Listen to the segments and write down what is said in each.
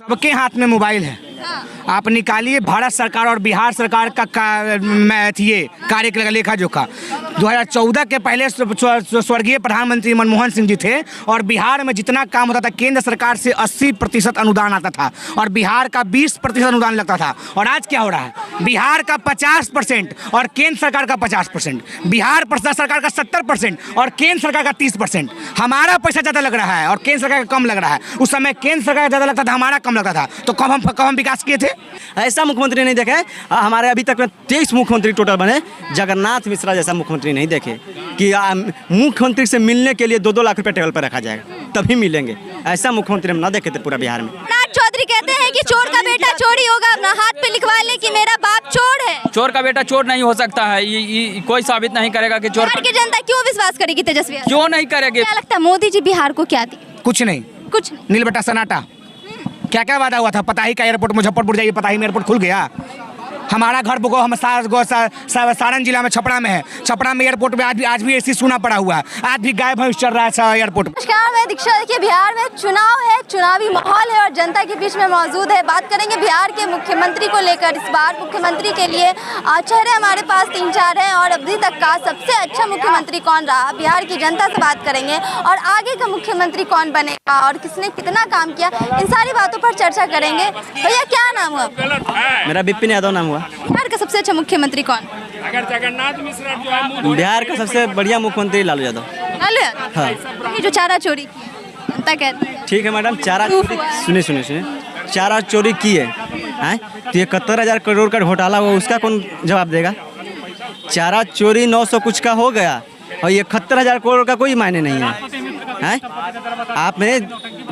सबके हाथ में मोबाइल है। आप निकालिए भारत सरकार और बिहार सरकार का ये कार्य लेखा जोखा। 2014 के पहले स्वर्गीय प्रधानमंत्री मनमोहन सिंह जी थे और बिहार में जितना काम होता था केंद्र सरकार से 80% अनुदान आता था और बिहार का 20% अनुदान लगता था। और आज क्या हो रहा है, बिहार का 50% और केंद्र सरकार का 50%, बिहार सरकार का 70% और केंद्र सरकार का 30%। हमारा पैसा ज़्यादा लग रहा है और केंद्र सरकार का कम लग रहा है। उस समय केंद्र सरकार का ज़्यादा लगता था, हमारा कम लगता था, तो कब हम विकास किए थे? ऐसा मुख्यमंत्री नहीं देखे हमारे अभी तक 23 मुख्यमंत्री टोटल बने। जगन्नाथ मिश्रा जैसा मुख्यमंत्री नहीं देखे कि मुख्यमंत्री से मिलने के लिए 2-2 लाख रुपए टेबल पर रखा जाएगा तभी मिलेंगे। ऐसा मुख्यमंत्री हम ना देखे थे पूरा बिहार में। चौधरी कहते हैं कि चोर का बेटा चोर ही होगा, अपना हाथ पे लिखवा ले कि मेरा बाप चोर है। चोर का बेटा चोर नहीं हो सकता है, ये कोई साबित नहीं करेगा कि चोर। बिहार की जनता क्यों विश्वास करेगी तेजस्वी? क्यों नहीं करेगी? क्या लगता है मोदी जी बिहार को क्या दी? कुछ नहीं, नील बटा सन्नाटा। क्या क्या वादा हुआ था? पताही का एयरपोर्ट मुजफ्फरपुर जाइए, पताही में एयरपोर्ट खुल गया। हमारा घर बुगो हम सारण जिला में छपरा में है, छपरा में एयरपोर्ट में आज भी ऐसी सुना पड़ा हुआ है, आज भी गाय भैंस चल रहा है एयरपोर्ट। नमस्कार, मैं दीक्षा। देखिए बिहार में चुनाव है, चुनावी माहौल है और जनता के बीच में मौजूद है। बात करेंगे बिहार के मुख्यमंत्री को लेकर। इस बार मुख्यमंत्री के लिए चेहरे हमारे पास 3-4 हैं और अभी तक का सबसे अच्छा मुख्यमंत्री कौन रहा, बिहार की जनता से बात करेंगे और आगे का मुख्यमंत्री कौन बनेगा और किसने कितना काम किया, इन सारी बातों पर चर्चा करेंगे। भैया क्या नाम हुआ? मेरा विपिन यादव नाम हुआ। बिहार का सबसे अच्छा मुख्यमंत्री कौन? अगर जगन्नाथ मिश्रा जो है बिहार का सबसे बढ़िया मुख्यमंत्री लालू यादव। लालू यादव? हाँ। ये जो चारा चोरी की जनता कहती है। ठीक है मैडम, चारा चोरी सुनिए चारा चोरी की है तो 71,000 करोड़ का घोटाला हुआ, उसका कौन जवाब देगा? चारा चोरी 900 कुछ का हो गया और 71,000 करोड़ का कोई मायने नहीं है। आपने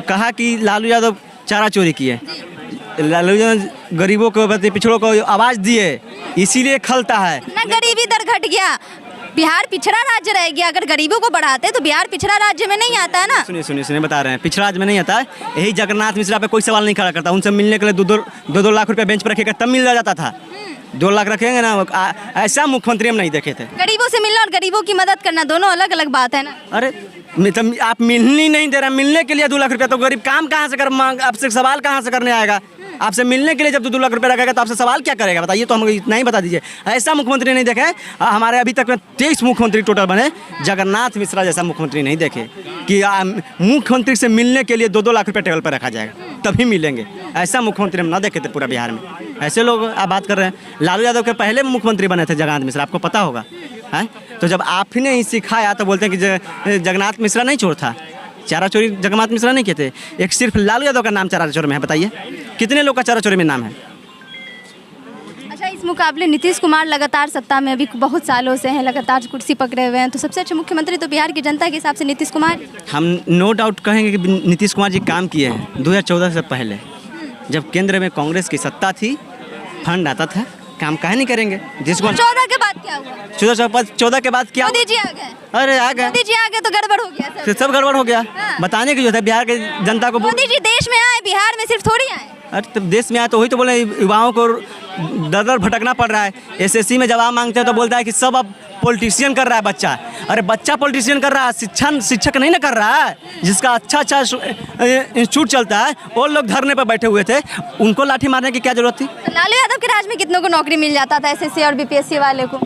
कहा कि लालू यादव चारा चोरी किए, लालू यादव गरीबों को पिछड़ों को आवाज़ दिए, इसीलिए खलता है ना। गरीबी दर घट गया, बिहार पिछड़ा राज्य रह गया। अगर गरीबों को बढ़ाते तो बिहार पिछड़ा राज्य में नहीं आता है ना। सुनिए बता रहे हैं, पिछड़ा राज्य में नहीं आता है। यही जगन्नाथ मिश्रा पे कोई सवाल नहीं खड़ा करता। उनसे मिलने के लिए 2-2 लाख रुपए बेंच पर रखेगा तब मिल जाता था। 2 लाख रखेंगे ना, ऐसा मुख्यमंत्री हम नहीं देखे थे। गरीबों से मिलना और गरीबों की मदद करना दोनों अलग अलग बात है ना। अरे आप मिलने नहीं दे रहे, मिलने के लिए 2 लाख रुपया, तो गरीब काम कहाँ से कर, आपसे सवाल कहाँ से करने आएगा? आपसे मिलने के लिए जब 2 लाख रुपए रखेगा तो आपसे सवाल क्या करेगा? बताइए, तो हम इतना ही बता दीजिए। ऐसा मुख्यमंत्री नहीं देखे हमारे अभी तक 23 मुख्यमंत्री टोटल बने। जगन्नाथ मिश्रा जैसा मुख्यमंत्री नहीं देखे कि मुख्यमंत्री से मिलने के लिए 2-2 लाख रुपये टेबल पर रखा जाएगा तभी मिलेंगे। ऐसा मुख्यमंत्री हम ना देखे थे पूरा बिहार में। ऐसे लोग आप बात कर रहे हैं। लालू यादव के पहले मुख्यमंत्री बने थे जगन्नाथ मिश्रा, आपको पता होगा है? तो जब आप ही ने ही सिखाया तो बोलते हैं कि जगन्नाथ मिश्रा नहीं चोर था। चारा चोरी जगन्नाथ मिश्रा नहीं कहते, एक सिर्फ लालू यादव का नाम चारा चोरी में है। बताइए कितने लोग का चारा चोरी में नाम है? अच्छा, इस मुकाबले नीतीश कुमार लगातार सत्ता में अभी बहुत सालों से हैं, लगातार कुर्सी पकड़े हुए हैं, तो सबसे अच्छे मुख्यमंत्री तो बिहार की जनता के हिसाब से नीतीश कुमार। हम नो डाउट कहेंगे कि नीतीश कुमार जी काम किए हैं। 2014 से पहले जब केंद्र में कांग्रेस की सत्ता थी, फंड आता था, काम काहे नहीं करेंगे? जिसको 14 के बाद क्या हुआ? 14 के बाद क्या? मोदी जी आ गए। अरे आ गए, मोदी जी आ गए तो गड़बड़ हो गया सब गड़बड़ हो गया। हाँ। बताने की जो है बिहार के जनता को। मोदी जी देश में आए, बिहार में सिर्फ थोड़ी आए। अरे तो देश में आए तो वही तो बोले युवाओं को दर भटकना पड़ रहा है। SSC में जवाब मांगते हैं तो बोलता है कि सब अब पॉलिटिशियन कर रहा है बच्चा। अरे बच्चा पॉलिटिशियन कर रहा है, शिक्षक नहीं ना कर रहा है। जिसका अच्छा इंस्टीट्यूट चलता है वो लोग धरने पर बैठे हुए थे, उनको लाठी मारने की क्या जरूरत थी? लालू यादव के राज में कितनों को नौकरी मिल जाता था, SSC और BPSC वाले को?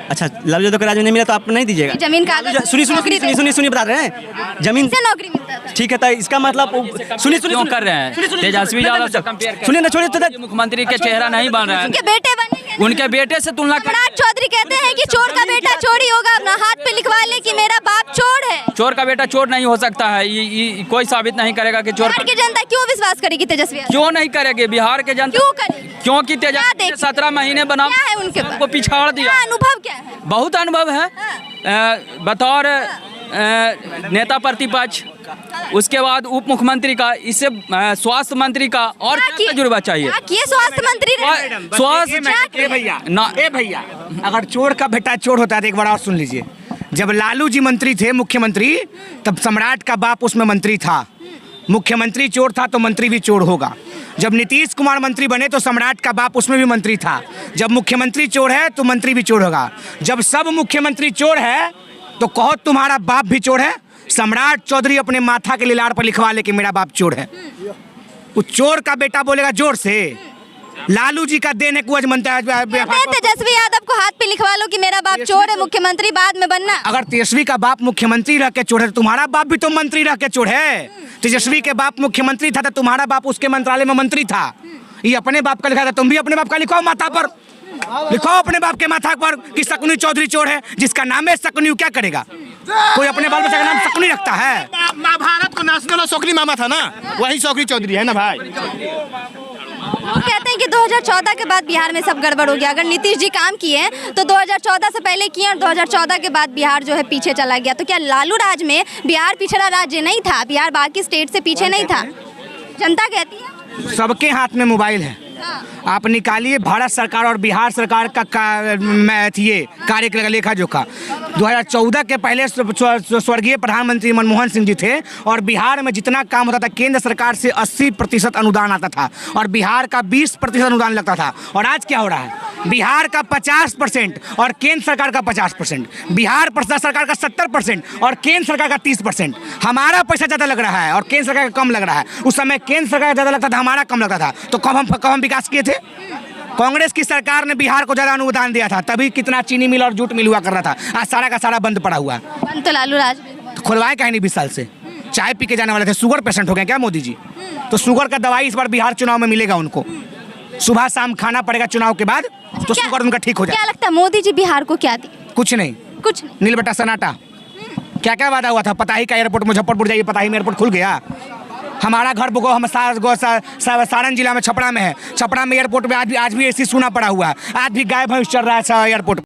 अच्छा, लालू यादव के राज में नहीं मिला तो आप नहीं दीजिएगा? जमीन का सुनिए बता रहे हैं, जमीन से नौकरी मिलता था। ठीक है, तो इसका मतलब सुनिए कर रहे हैं तेजस्वी यादव से कंपेयर सुनिए ना, छोड़िए। मुख्यमंत्री के चेहरा नहीं बन रहा है, उनके बेटे बनेंगे। उनके बेटे से तुलना कर। चौधरी कहते हैं कि चोर का बेटा चोर ही होगा, अपना हाथ पे लिखवा ले कि मेरा बाप चोर है। चोर का बेटा चोर नहीं हो सकता है, ये कोई साबित नहीं करेगा कि चोर। बिहार की जनता क्यों विश्वास करेगी तेजस्वी? क्यों नहीं करेगी बिहार के जनता? क्यों करेगी? क्योंकि तेजस्वी 17 महीने बना क्या है उनके पास? को पिछाड़ दिया। अनुभव क्या है? बहुत अनुभव है। बतौर नेता प्रतिपक्ष, उसके बाद उप मुख्यमंत्री का, इससे स्वास्थ्य मंत्री का और क्या तजुर्बा चाहिए? स्वास्थ्य मंत्री स्वास्थ्य भैया, अगर चोर का बेटा चोर होता है तो एक बार और सुन लीजिए। जब लालू जी मंत्री थे, मुख्यमंत्री, तब सम्राट का बाप उसमें मंत्री था। मुख्यमंत्री चोर था तो मंत्री भी चोर होगा। जब नीतीश कुमार मंत्री बने तो सम्राट का बाप उसमें भी मंत्री था। जब मुख्यमंत्री चोर है तो मंत्री भी चोर होगा। जब सब मुख्यमंत्री चोर है तो कहो तुम्हारा बाप भी चोर है। सम्राट चौधरी अपने माथा के लिलार पर लिखवा ले कि मेरा बाप चोर है। वो चोर का बेटा बोलेगा जोर से। लालू जी का देने को आज मनता है। तेजस्वी यादव को हाथ पे लिखवा लो कि मेरा बाप चोर है, मुख्यमंत्री बाद में बनना। अगर तेजस्वी का बाप मुख्यमंत्री रह के चोर है तो तुम्हारा बाप भी तो मंत्री रह के चोर है। तेजस्वी के बाप मुख्यमंत्री था तो तुम्हारा बाप उसके मंत्रालय में मंत्री था। ये अपने बाप का लिखा था, तुम भी अपने बाप का लिखो माथा पर, लिखो अपने बाप के माथा पर कि शकुनी चौधरी चोर है। जिसका नाम है शकुनी, क्या करेगा? कोई अपने बाल बच्चा का नाम शकुनी रखता है? महाभारत को नाचने वाला शौकनी मामा था ना, वही शौकनी चौधरी है ना भाई। वो कहते हैं कि 2014 के बाद बिहार में सब गड़बड़ हो गया। अगर नीतीश जी काम किए तो 2014 से पहले किए और 2014 के बाद बिहार जो है पीछे चला गया। तो क्या लालू राज में बिहार पिछड़ा राज्य नहीं था? बिहार बाकी स्टेट से पीछे नहीं था? जनता कहती है। सबके हाथ में मोबाइल है। आप निकालिए भारत सरकार और बिहार सरकार का ये कार्य लेखा जोखा। 2014 के पहले स्वर्गीय प्रधानमंत्री मनमोहन सिंह जी थे और बिहार में जितना काम होता था केंद्र सरकार से 80% अनुदान आता था और बिहार का 20% अनुदान लगता था। और आज क्या हो रहा है? बिहार का 50% और केंद्र सरकार का 50%, बिहार सरकार का 70% और केंद्र सरकार का 30%। हमारा पैसा ज़्यादा लग रहा है और केंद्र सरकार का कम लग रहा है। उस समय केंद्र सरकार का ज़्यादा लगता था, हमारा कम लगता था। तो कब हम विकास किए थे? कांग्रेस की सरकार ने बिहार को ज़्यादा अनुदान दिया था, तभी कितना चीनी मिल और जूट मिल हुआ कर रहा था। आज सारा का सारा बंद पड़ा हुआ है। बंद तो लालू राज तो खुलवाए कहीं नहीं 20 साल से। चाय पी के जाने वाले थे, शुगर पेशेंट हो गए क्या मोदी जी? तो शुगर का दवाई इस बार बिहार चुनाव में मिलेगा उनको। सुबह शाम खाना पड़ेगा चुनाव के बाद, तो शुगर उनका ठीक हो जाए। क्या लगता है मोदी जी बिहार को क्या दी? कुछ नहीं, कुछ नहीं। नील बटा सन्नाटा। क्या क्या वादा हुआ था? पताही का एयरपोर्ट मुजफ्फरपुर जाइए, पताही में एयरपोर्ट खुल गया। हमारा घर बुगो हम सारण जिला में छपरा में है। छपरा में एयरपोर्ट में आज भी एसी सुना पड़ा हुआ है। आज भी गाय भैंस चल रहा है एयरपोर्ट।